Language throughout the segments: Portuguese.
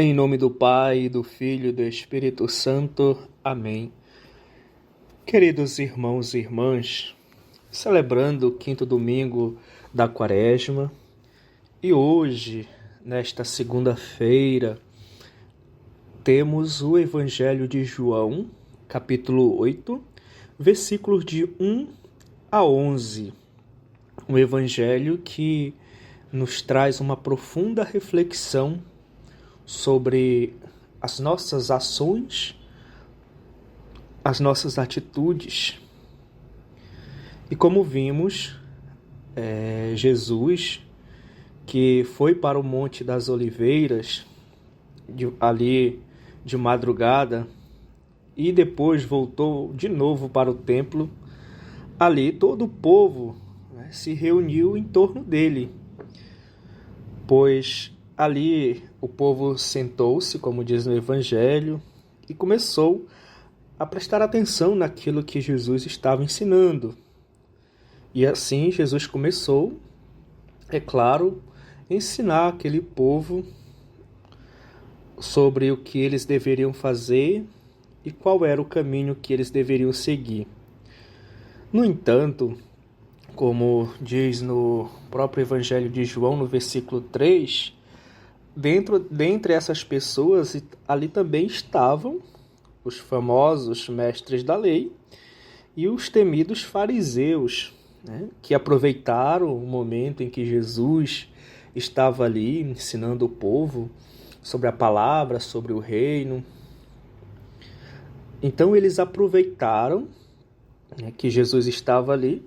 Em nome do Pai, do Filho e do Espírito Santo. Amém. Queridos irmãos e irmãs, celebrando o quinto domingo da Quaresma, e hoje, nesta segunda-feira, temos o Evangelho de João, capítulo 8, versículos de 1 a 11. Um evangelho que nos traz uma profunda reflexão sobre as nossas ações, as nossas atitudes. E como vimos, Jesus, que foi para o Monte das Oliveiras, ali de madrugada, e depois voltou de novo para o templo, ali todo o povo se reuniu em torno dele, pois ali o povo sentou-se, como diz no Evangelho, e começou a prestar atenção naquilo que Jesus estava ensinando. E assim Jesus começou, é claro, a ensinar aquele povo sobre o que eles deveriam fazer e qual era o caminho que eles deveriam seguir. No entanto, como diz no próprio Evangelho de João, no versículo 3, dentre essas pessoas, ali também estavam os famosos mestres da lei e os temidos fariseus, que aproveitaram o momento em que Jesus estava ali ensinando o povo sobre a palavra, sobre o reino. Então eles aproveitaram que Jesus estava ali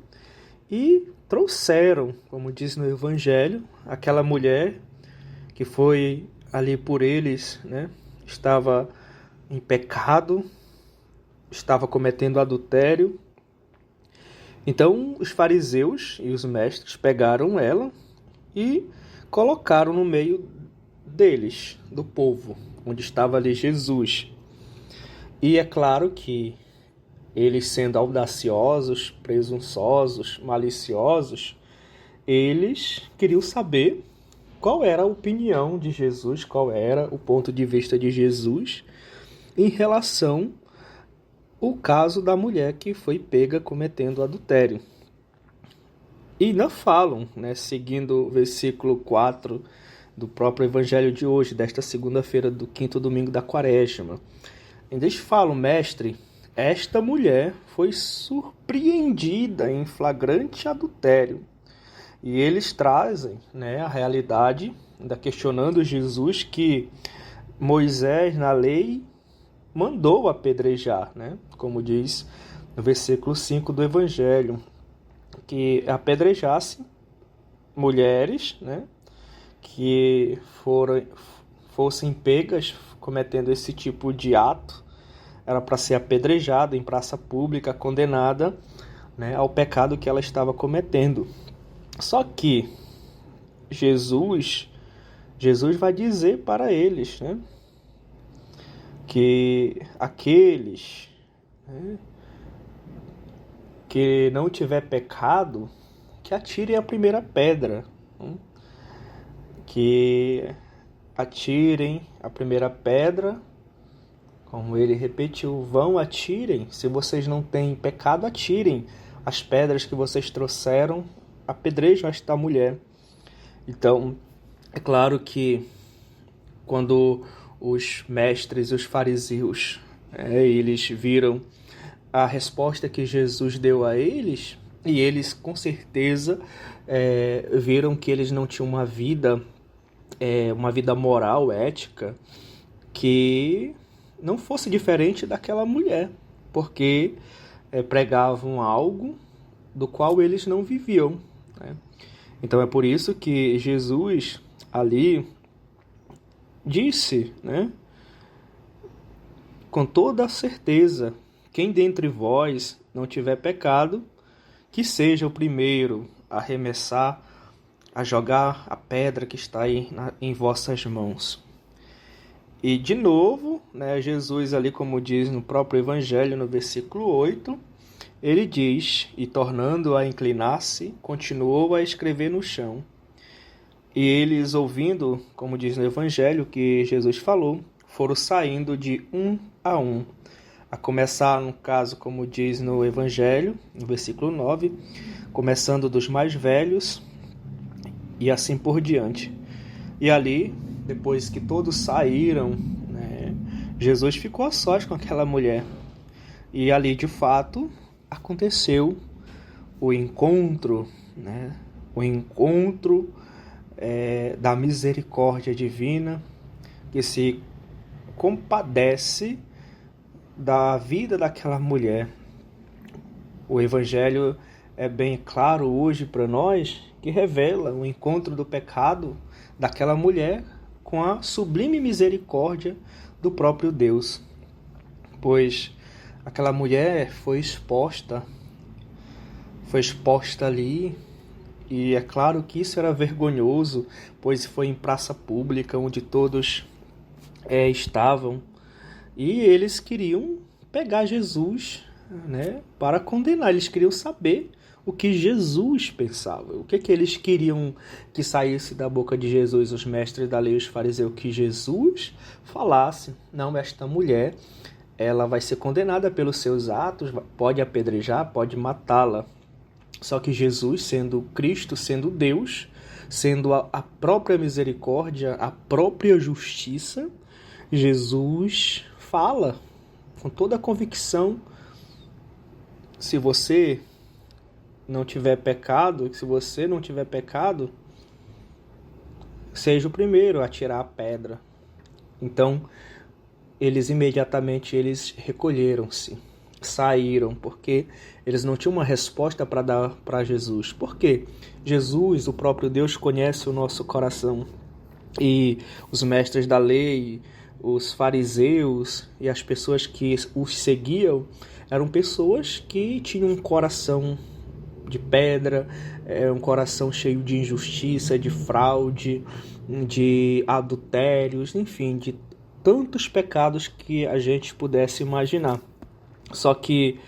e trouxeram, como diz no Evangelho, aquela mulher que foi ali por eles, estava em pecado, estava cometendo adultério. Então os fariseus e os mestres pegaram ela e colocaram no meio deles, do povo, onde estava ali Jesus. E é claro que eles, sendo audaciosos, presunçosos, maliciosos, eles queriam saber qual era a opinião de Jesus, qual era o ponto de vista de Jesus em relação ao caso da mulher que foi pega cometendo adultério. E ainda falam, seguindo o versículo 4 do próprio Evangelho de hoje, desta segunda-feira do quinto domingo da Quaresma. Ainda eles falam: mestre, esta mulher foi surpreendida em flagrante adultério. E eles trazem a realidade, ainda questionando Jesus, que Moisés, na lei, mandou apedrejar, como diz no versículo 5 do Evangelho, que apedrejasse mulheres que fossem pegas cometendo esse tipo de ato. Era para ser apedrejada em praça pública, condenada ao pecado que ela estava cometendo. Só que Jesus vai dizer para eles que aqueles que não tiver pecado, que atirem a primeira pedra. Que atirem a primeira pedra, como ele repetiu: vão, atirem. Se vocês não têm pecado, atirem as pedras que vocês trouxeram, apedrejam esta mulher. Então, é claro que quando os mestres e os fariseus, eles viram a resposta que Jesus deu a eles, e eles com certeza viram que eles não tinham uma vida moral, ética, que não fosse diferente daquela mulher, porque pregavam algo do qual eles não viviam. Então é por isso que Jesus ali disse, com toda a certeza: quem dentre vós não tiver pecado, que seja o primeiro a arremessar, a jogar a pedra que está aí em vossas mãos. E de novo, Jesus ali, como diz no próprio Evangelho, no versículo 8, ele diz, e tornando a inclinar-se, continuou a escrever no chão: E eles, ouvindo, como diz no Evangelho, que Jesus falou, foram saindo de um, a começar, no caso, como diz no Evangelho, no versículo 9, começando dos mais velhos e assim por diante. E ali, depois que todos saíram, né, Jesus ficou a sós com aquela mulher. E ali, de fato, aconteceu o encontro, né, o encontro da misericórdia divina, que se compadece da vida daquela mulher. O Evangelho é bem claro hoje para nós, que revela o encontro do pecado daquela mulher com a sublime misericórdia do próprio Deus. Pois aquela mulher foi exposta ali, e é claro que isso era vergonhoso, pois foi em praça pública onde todos estavam, e eles queriam pegar Jesus, né, para condenar. Eles queriam saber o que Jesus pensava, o que eles queriam que saísse da boca de Jesus, os mestres da lei, os fariseus, que Jesus falasse: não, esta mulher, ela vai ser condenada pelos seus atos, pode apedrejar, pode matá-la. Só que Jesus, sendo Cristo, sendo Deus, sendo a própria misericórdia, a própria justiça, Jesus fala com toda a convicção: se você não tiver pecado, seja o primeiro a tirar a pedra. Então, eles imediatamente recolheram-se, saíram, porque eles não tinham uma resposta para dar para Jesus. Por quê? Jesus, o próprio Deus, conhece o nosso coração. E os mestres da lei, os fariseus e as pessoas que os seguiam eram pessoas que tinham um coração de pedra, um coração cheio de injustiça, de fraude, de adultérios, enfim, de tantos pecados que a gente pudesse imaginar. Só que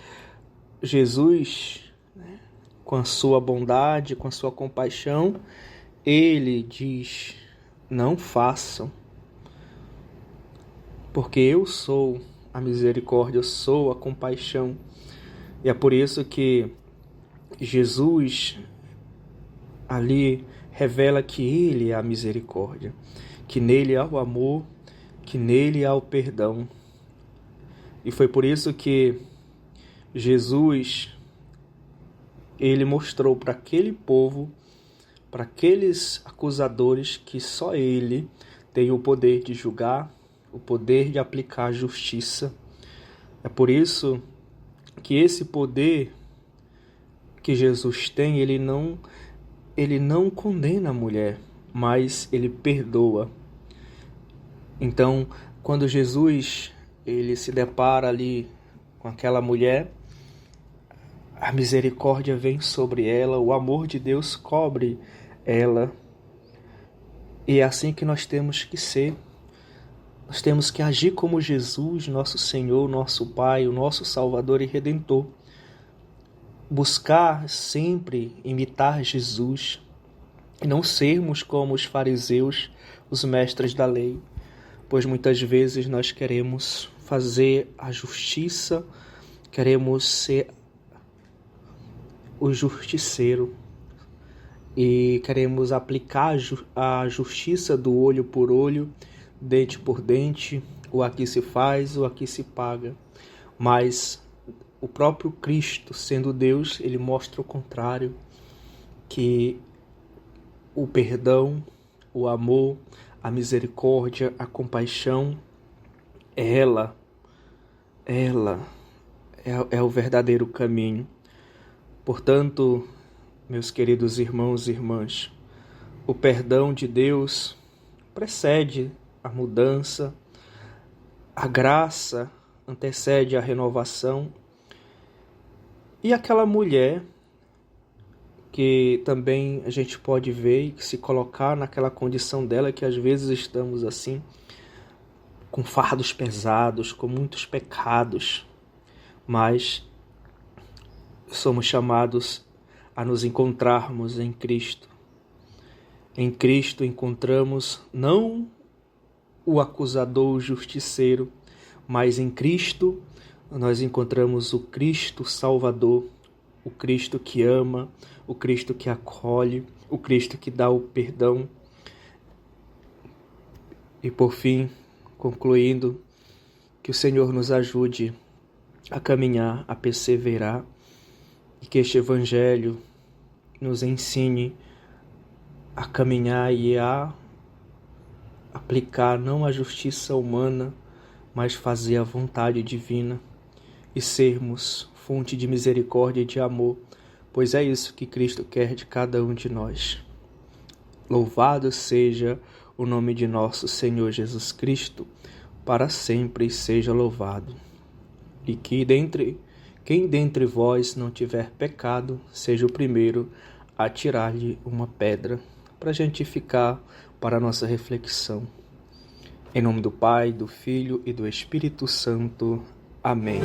Jesus, né, com a sua bondade, com a sua compaixão, ele diz: não façam, porque eu sou a misericórdia, eu sou a compaixão. E é por isso que Jesus ali revela que ele é a misericórdia, que nele há o amor, que nele há o perdão. E foi por isso que Jesus, ele mostrou para aquele povo, para aqueles acusadores, que só ele tem o poder de julgar, o poder de aplicar a justiça. É por isso que esse poder que Jesus tem, ele não condena a mulher, mas ele perdoa. Então, quando Jesus ele se depara ali com aquela mulher, a misericórdia vem sobre ela, o amor de Deus cobre ela. E é assim que nós temos que ser. Nós temos que agir como Jesus, nosso Senhor, nosso Pai, o nosso Salvador e Redentor. Buscar sempre imitar Jesus e não sermos como os fariseus, os mestres da lei, pois muitas vezes nós queremos fazer a justiça, queremos ser o justiceiro e queremos aplicar a justiça do olho por olho, dente por dente, o aqui se faz, o aqui se paga. Mas o próprio Cristo, sendo Deus, ele mostra o contrário, que o perdão, o amor, a misericórdia, a compaixão, ela é o verdadeiro caminho. Portanto, meus queridos irmãos e irmãs, o perdão de Deus precede a mudança, a graça antecede a renovação. E aquela mulher que também a gente pode ver e se colocar naquela condição dela, que às vezes estamos assim, com fardos pesados, com muitos pecados, mas somos chamados a nos encontrarmos em Cristo. Em Cristo encontramos não o acusador, o justiceiro, mas em Cristo nós encontramos o Cristo Salvador, o Cristo que ama, o Cristo que acolhe, o Cristo que dá o perdão. E por fim, concluindo, que o Senhor nos ajude a caminhar, a perseverar, e que este Evangelho nos ensine a caminhar e a aplicar não a justiça humana, mas fazer a vontade divina e sermos fonte de misericórdia e de amor, pois é isso que Cristo quer de cada um de nós. Louvado seja o nome de nosso Senhor Jesus Cristo, para sempre seja louvado. E que quem dentre vós não tiver pecado, seja o primeiro a tirar-lhe uma pedra, para a gente ficar para a nossa reflexão. Em nome do Pai, do Filho e do Espírito Santo. Amém.